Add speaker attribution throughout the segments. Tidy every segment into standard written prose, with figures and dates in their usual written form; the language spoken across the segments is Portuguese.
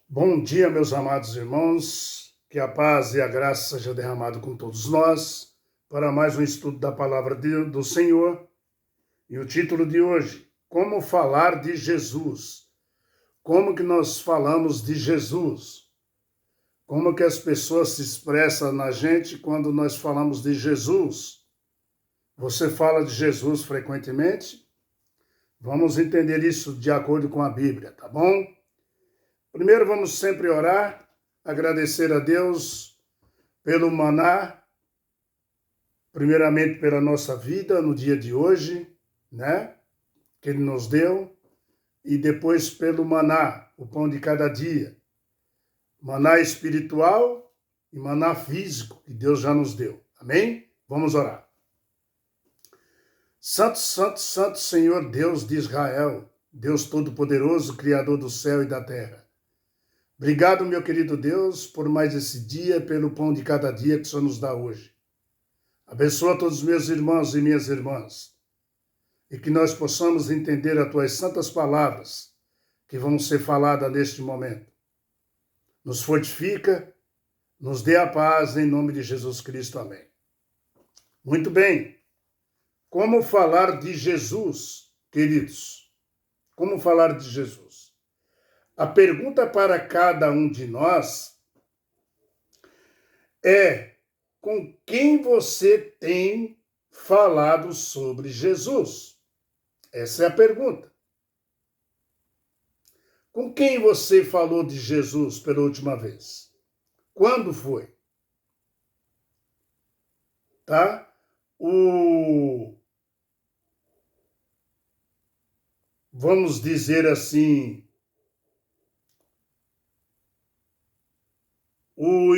Speaker 1: Bom dia, meus amados irmãos, que a paz e a graça seja derramado com todos nós para mais um estudo da palavra do Senhor. E o título de hoje, como falar de Jesus? Como que nós falamos de Jesus? Como que as pessoas se expressam na gente quando nós falamos de Jesus? Você fala de Jesus frequentemente? Vamos entender isso de acordo com a Bíblia, tá bom? Primeiro vamos sempre orar, agradecer a Deus pelo maná, primeiramente pela nossa vida no dia de hoje, né? Que Ele nos deu, e depois pelo maná, o pão de cada dia. Maná espiritual e maná físico, que Deus já nos deu. Amém? Vamos orar. Santo, santo, santo Senhor Deus de Israel, Deus Todo-Poderoso, Criador do céu e da terra. Obrigado, meu querido Deus, por mais esse dia, pelo pão de cada dia que o Senhor nos dá hoje. Abençoa todos os meus irmãos e minhas irmãs, e que nós possamos entender as tuas santas palavras que vão ser faladas neste momento. Nos fortifica, nos dê a paz em nome de Jesus Cristo. Amém. Muito bem. Como falar de Jesus, queridos? Como falar de Jesus? A pergunta para cada um de nós é: com quem você tem falado sobre Jesus? Essa é a pergunta. Com quem você falou de Jesus pela última vez? Quando foi? Tá? Vamos dizer assim, o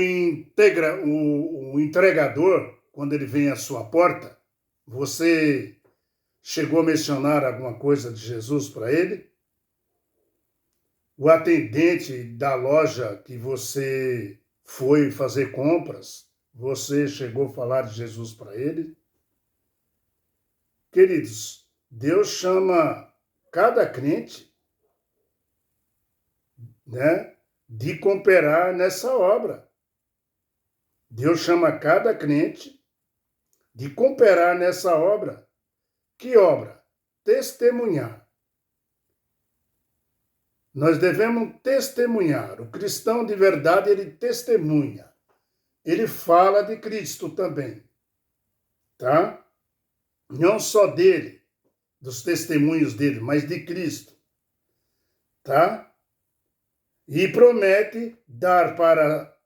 Speaker 1: entregador, quando ele vem à sua porta, você chegou a mencionar alguma coisa de Jesus para ele? O atendente da loja que você foi fazer compras, você chegou a falar de Jesus para ele? Queridos, Deus chama cada crente, né, de cooperar nessa obra. Deus chama cada crente de cooperar nessa obra. Que obra? Testemunhar. Nós devemos testemunhar. O cristão de verdade, ele testemunha. Ele fala de Cristo também. Tá? Não só dele, dos testemunhos dele, mas de Cristo. Tá? E promete dar para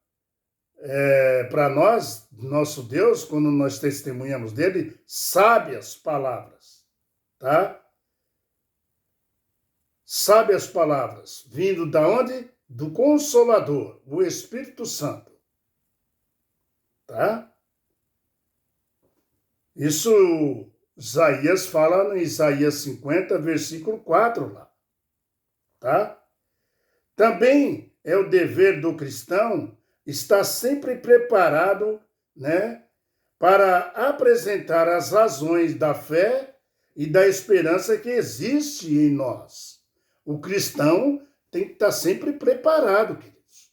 Speaker 1: nós, nosso Deus, quando nós testemunhamos dele, sábias palavras, tá? Sábias palavras, vindo da onde? Do Consolador, o Espírito Santo, tá? Isso Isaías fala no Isaías 50, versículo 4 lá, tá? Também é o dever do cristão estar sempre preparado, né, para apresentar as razões da fé e da esperança que existe em nós. O cristão tem que estar sempre preparado, queridos,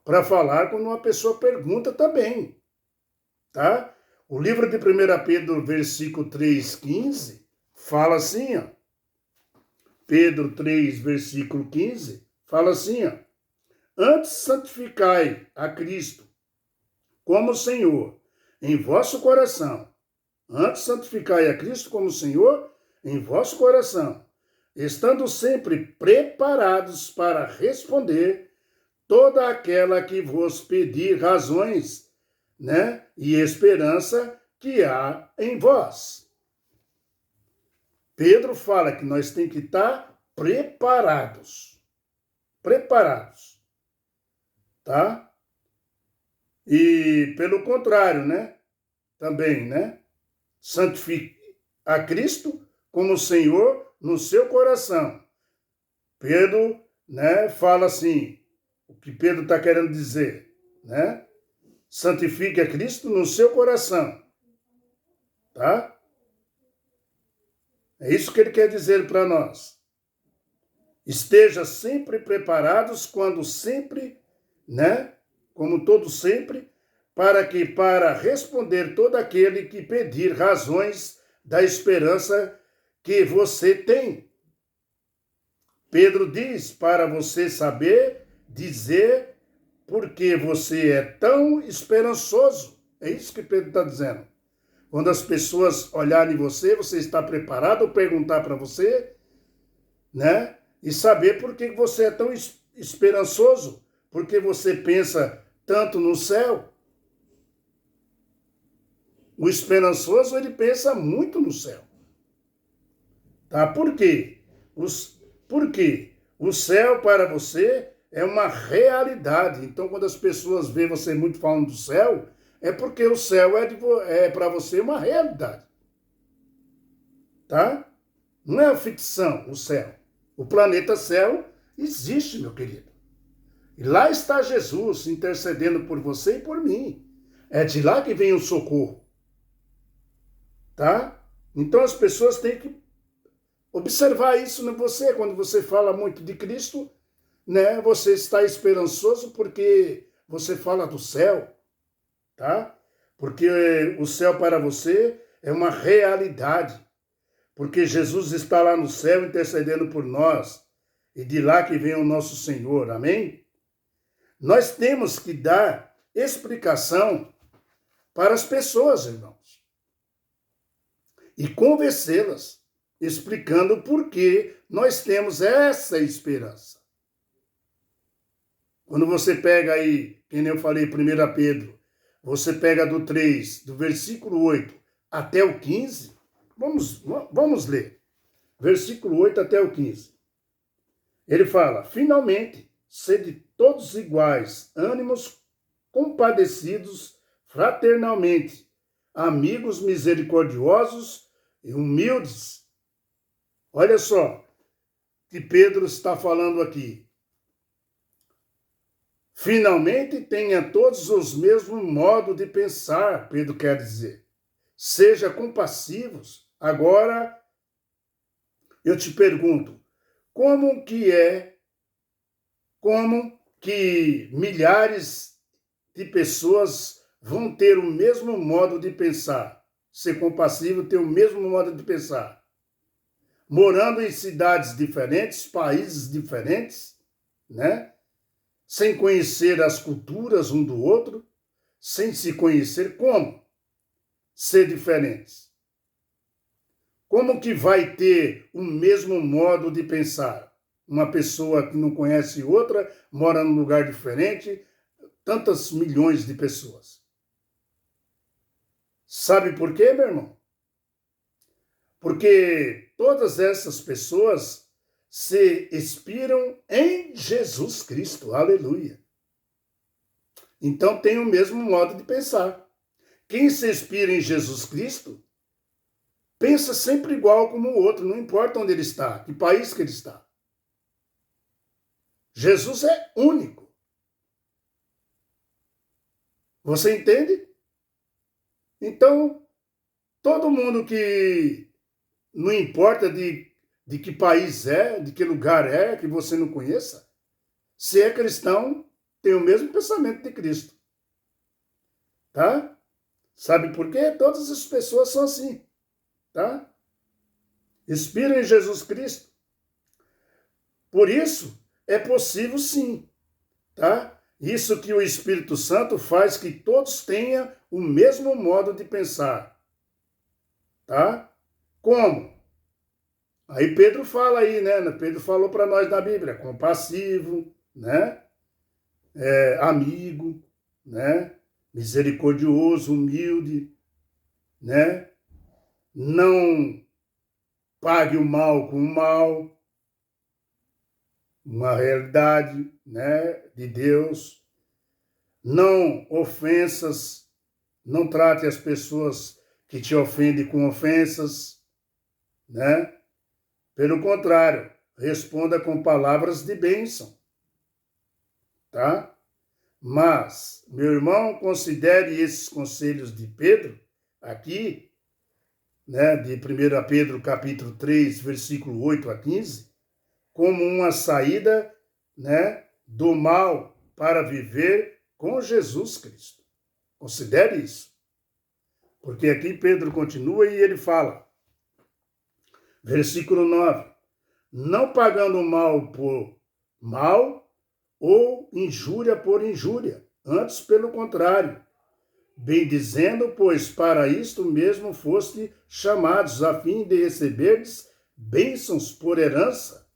Speaker 1: para falar quando uma pessoa pergunta também, tá? O livro de 1 Pedro, versículo 3,15, fala assim, ó. Pedro 3, versículo 15, fala assim, ó. Antes santificai a Cristo como Senhor em vosso coração. Antes santificai a Cristo como Senhor em vosso coração, estando sempre preparados para responder toda aquela que vos pedir razões, né, e esperança que há em vós. Pedro fala que nós temos que estar preparados. Preparados. Tá? E pelo contrário, né? Também, né? Santifique a Cristo como Senhor no seu coração. Pedro, né, fala assim, o que Pedro está querendo dizer, né? santifique a Cristo no seu coração, tá? É isso que ele quer dizer para nós. Esteja sempre preparados quando sempre, né? Como todo sempre, para responder todo aquele que pedir razões da esperança que você tem. Pedro diz para você saber dizer por que você é tão esperançoso. É isso que Pedro está dizendo. Quando as pessoas olharem você, você está preparado a perguntar para você, né? E saber por que você é tão esperançoso, porque você pensa tanto no céu. O esperançoso, ele pensa muito no céu. Tá? Por quê? Por quê? O céu para você é uma realidade. Então, quando as pessoas veem você muito falando do céu, é porque o céu é para você uma realidade. Tá? Não é ficção o céu. O planeta céu existe, meu querido. E lá está Jesus intercedendo por você e por mim. É de lá que vem o socorro. Tá? Então as pessoas têm que observar isso em você. Quando você fala muito de Cristo, né? Você está esperançoso porque você fala do céu. Tá? Porque o céu para você é uma realidade. Porque Jesus está lá no céu intercedendo por nós. E de lá que vem o nosso Senhor. Amém? Nós temos que dar explicação para as pessoas, irmãos. E convencê-las, explicando por que nós temos essa esperança. Quando você pega aí, que nem eu falei, 1 Pedro, você pega do 3, do versículo 8 até o 15, vamos ler. Versículo 8 até o 15. Ele fala, finalmente, sede todos iguais, ânimos compadecidos fraternalmente, amigos misericordiosos e humildes. Olha só que Pedro está falando aqui. Finalmente tenha todos os mesmos modo de pensar, Pedro quer dizer. Seja compassivos. Agora, eu te pergunto, como que milhares de pessoas vão ter o mesmo modo de pensar? Ser compassivo, ter o mesmo modo de pensar. Morando em cidades diferentes, países diferentes, né? Sem conhecer as culturas um do outro, sem se conhecer como ser diferentes. Como que vai ter o mesmo modo de pensar? Uma pessoa que não conhece outra, mora num lugar diferente, tantas milhões de pessoas. Sabe por quê, meu irmão? Porque todas essas pessoas se inspiram em Jesus Cristo. Aleluia. Então tem o mesmo modo de pensar. Quem se inspira em Jesus Cristo, pensa sempre igual como o outro, não importa onde ele está, que país que ele está. Jesus é único. Você entende? Então, todo mundo que não importa de que país é, de que lugar é, que você não conheça, se é cristão, tem o mesmo pensamento de Cristo. Tá? Sabe por quê? Todas as pessoas são assim. Tá? Inspiram em Jesus Cristo. Por isso, é possível sim. Tá? Isso que o Espírito Santo faz que todos tenham o mesmo modo de pensar. Tá? Como? Aí Pedro fala aí, né? Pedro falou para nós na Bíblia, compassivo, né? Amigo, né? Misericordioso, humilde, né? Não pague o mal com o mal, uma realidade, né? De Deus. Não ofensas, não trate as pessoas que te ofendem com ofensas, né? Pelo contrário, responda com palavras de bênção, tá? Mas, meu irmão, considere esses conselhos de Pedro, aqui, né, de 1 Pedro capítulo 3, versículo 8 a 15, como uma saída, né, do mal para viver com Jesus Cristo. Considere isso. Porque aqui Pedro continua e ele fala, versículo 9, não pagando mal por mal ou injúria por injúria, antes pelo contrário, bem dizendo, pois para isto mesmo foste chamados, a fim de receberdes bênçãos por herança.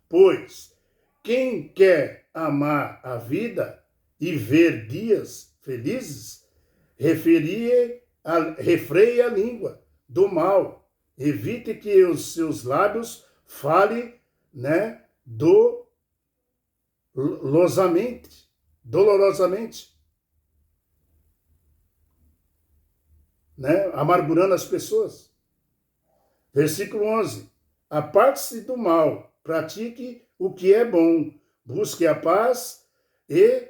Speaker 1: Pois quem quer amar a vida e ver dias felizes, refreie a língua do mal, evite que os seus lábios falem, né, dolorosamente, né, amargurando as pessoas. Versículo 11. Aparte-se do mal, pratique o que é bom, busque a paz e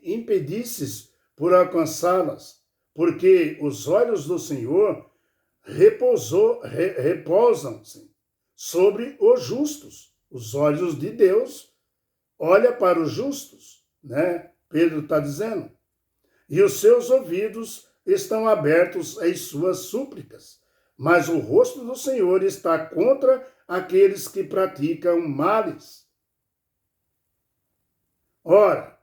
Speaker 1: impedices por alcançá-las, porque os olhos do Senhor repousam-se sobre os justos. Os olhos de Deus olham para os justos, né? Pedro está dizendo. E os seus ouvidos estão abertos às suas súplicas. Mas o rosto do Senhor está contra aqueles que praticam males. Ora,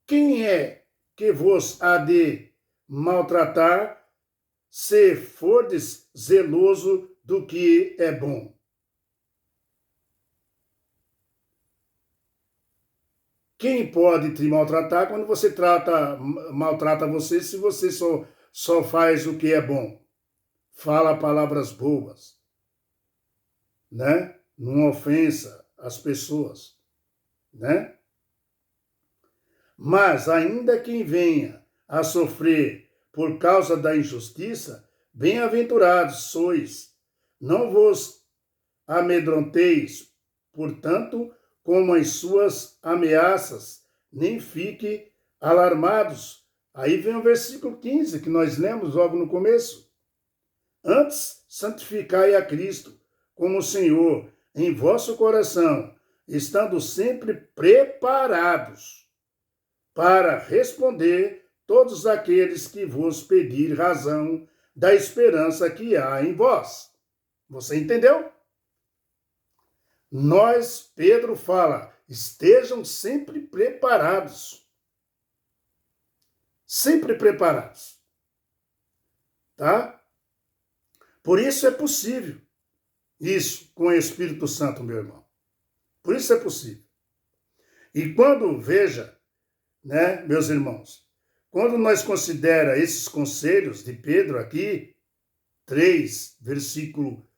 Speaker 1: quem é que vos há de maltratar, se fordes zeloso do que é bom? Quem pode te maltratar quando você maltrata você, se você só faz o que é bom? Fala palavras boas, né? Não ofensa as pessoas, né? Mas ainda quem venha a sofrer por causa da injustiça, bem-aventurados sois. Não vos amedronteis, portanto, como as suas ameaças, nem fique alarmados. Aí vem o versículo 15, que nós lemos logo no começo. Antes, santificai a Cristo como Senhor em vosso coração, estando sempre preparados para responder todos aqueles que vos pedir razão da esperança que há em vós. Você entendeu? Pedro fala, estejam sempre preparados. Sempre preparados. Tá? Por isso é possível. Isso com o Espírito Santo, meu irmão. Por isso é possível. E quando, veja, né, meus irmãos, quando nós considera esses conselhos de Pedro aqui, 3, versículo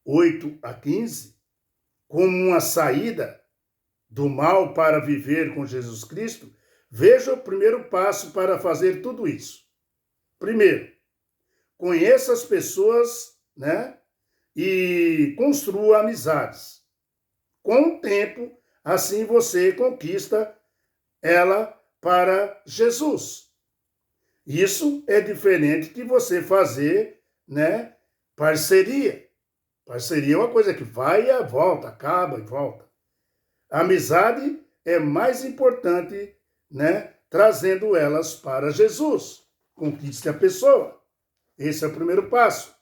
Speaker 1: 8 a 15, como uma saída do mal para viver com Jesus Cristo, veja o primeiro passo para fazer tudo isso. Primeiro, conheça as pessoas, né, e construa amizades. Com o tempo, assim você conquista ela para Jesus. Isso é diferente de você fazer, né, parceria. Parceria é uma coisa que vai e volta, acaba e volta. A amizade é mais importante, né, trazendo elas para Jesus. Conquiste a pessoa. Esse é o primeiro passo.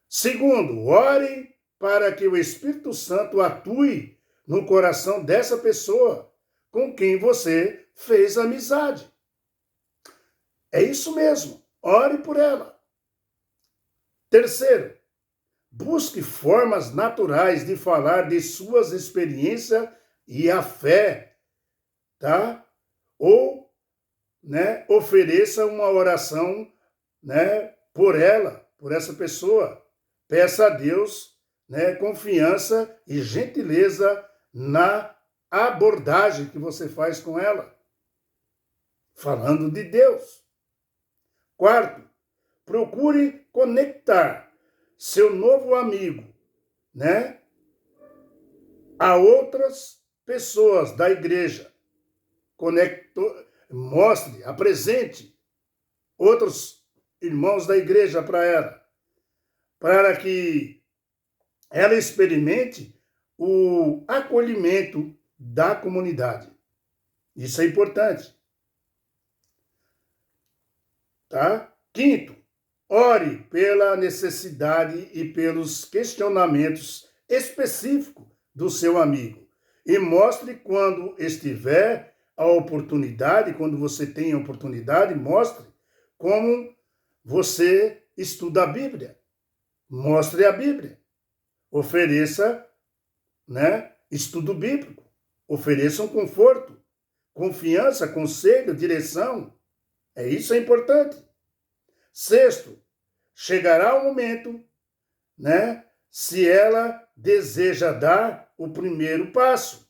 Speaker 1: Segundo, ore para que o Espírito Santo atue no coração dessa pessoa com quem você fez amizade. É isso mesmo. Ore por ela. Terceiro, busque formas naturais de falar de suas experiências e a fé, tá? Ou, né, ofereça uma oração, né, por ela, por essa pessoa. Peça a Deus, né, confiança e gentileza na abordagem que você faz com ela. Falando de Deus. Quarto, procure conectar seu novo amigo, né, a outras pessoas da igreja, mostre, apresente outros irmãos da igreja para que ela experimente o acolhimento da comunidade. Isso é importante. Tá? Quinto, ore pela necessidade e pelos questionamentos específicos do seu amigo e mostre quando estiver a oportunidade, quando você tem a oportunidade, mostre como você estuda a Bíblia. Mostre a Bíblia. Ofereça, estudo bíblico. Ofereça um conforto, confiança, conselho, direção. Isso é importante. Sexto, chegará o momento, se ela deseja dar o primeiro passo,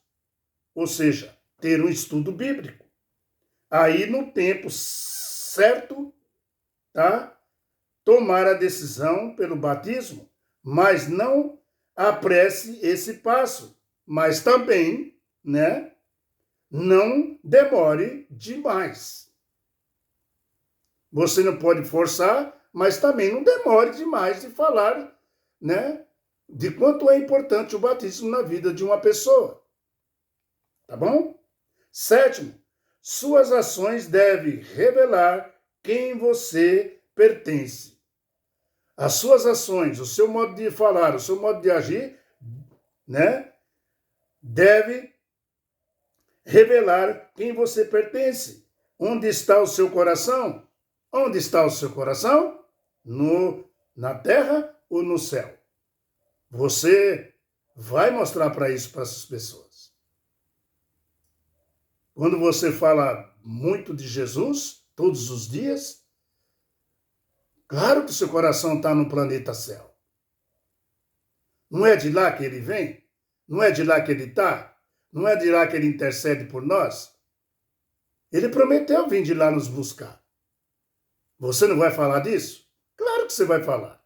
Speaker 1: ou seja, ter um estudo bíblico. Aí, no tempo certo, tomar a decisão pelo batismo, mas não apresse esse passo, mas também, não demore demais. Você não pode forçar, mas também não demore demais de falar, de quanto é importante o batismo na vida de uma pessoa. Tá bom? Sétimo, suas ações devem revelar quem você pertence. As suas ações, o seu modo de falar, o seu modo de agir, deve revelar quem você pertence. Onde está o seu coração? Onde está o seu coração? Na terra ou no céu? Você vai mostrar para essas pessoas. Quando você fala muito de Jesus, todos os dias, claro que seu coração está no planeta céu. Não é de lá que ele vem? Não é de lá que ele está? Não é de lá que ele intercede por nós? Ele prometeu vir de lá nos buscar. Você não vai falar disso? Claro que você vai falar.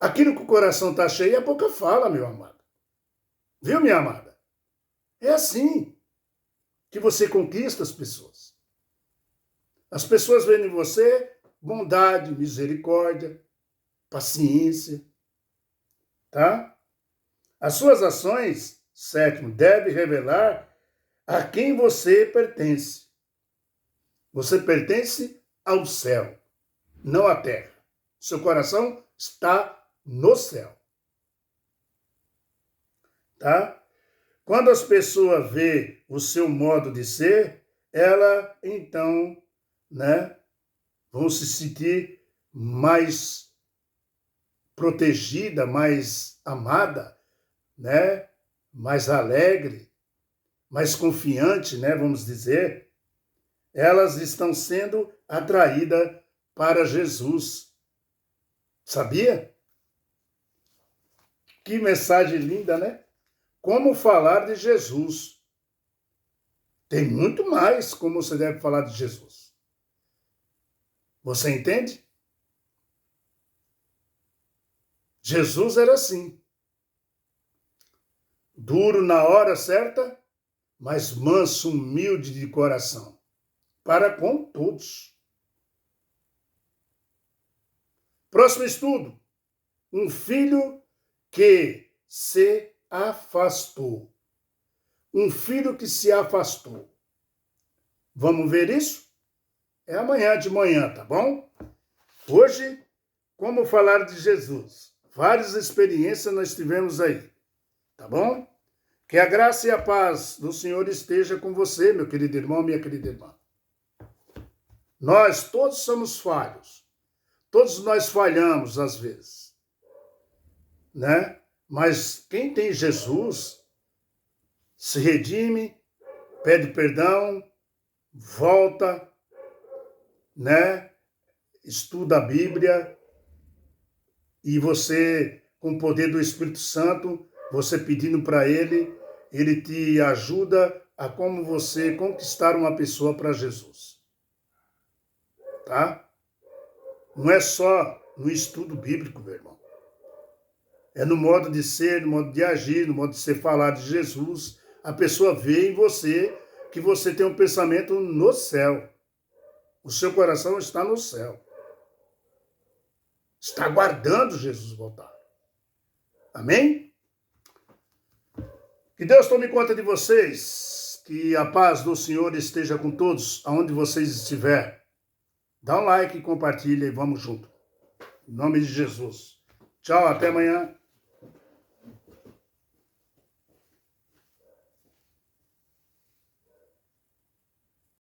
Speaker 1: Aquilo que o coração está cheio, a boca fala, meu amado. Viu, minha amada? É assim que você conquista as pessoas. As pessoas veem em você bondade, misericórdia, paciência, tá? As suas ações, sétimo, devem revelar a quem você pertence. Você pertence ao céu, não à terra. Seu coração está no céu. Tá? Quando as pessoas vê o seu modo de ser, ela então, vão se sentir mais protegida, mais amada, mais alegre, mais confiante, vamos dizer. Elas estão sendo atraídas para Jesus. Sabia? Que mensagem linda, né? Como falar de Jesus. Tem muito mais como você deve falar de Jesus. Você entende? Jesus era assim. Duro na hora certa, mas manso, humilde de coração. Para com todos. Próximo estudo. Um filho que se afastou. Um filho que se afastou. Vamos ver isso? É amanhã de manhã, tá bom? Hoje, como falar de Jesus? Várias experiências nós tivemos aí, tá bom? Que a graça e a paz do Senhor esteja com você, meu querido irmão, minha querida irmã. Nós todos somos falhos. Todos nós falhamos às vezes, Mas quem tem Jesus se redime, pede perdão, volta, Estuda a Bíblia e você, com o poder do Espírito Santo, você pedindo para ele te ajuda a como você conquistar uma pessoa para Jesus. Tá? Não é só no estudo bíblico, meu irmão. É no modo de ser, no modo de agir, no modo de você falar de Jesus, a pessoa vê em você que você tem um pensamento no céu. O seu coração está no céu. Está aguardando Jesus voltar. Amém? Que Deus tome conta de vocês. Que a paz do Senhor esteja com todos, aonde vocês estiverem. Dá um like, compartilha e vamos junto. Em nome de Jesus. Tchau, até amanhã.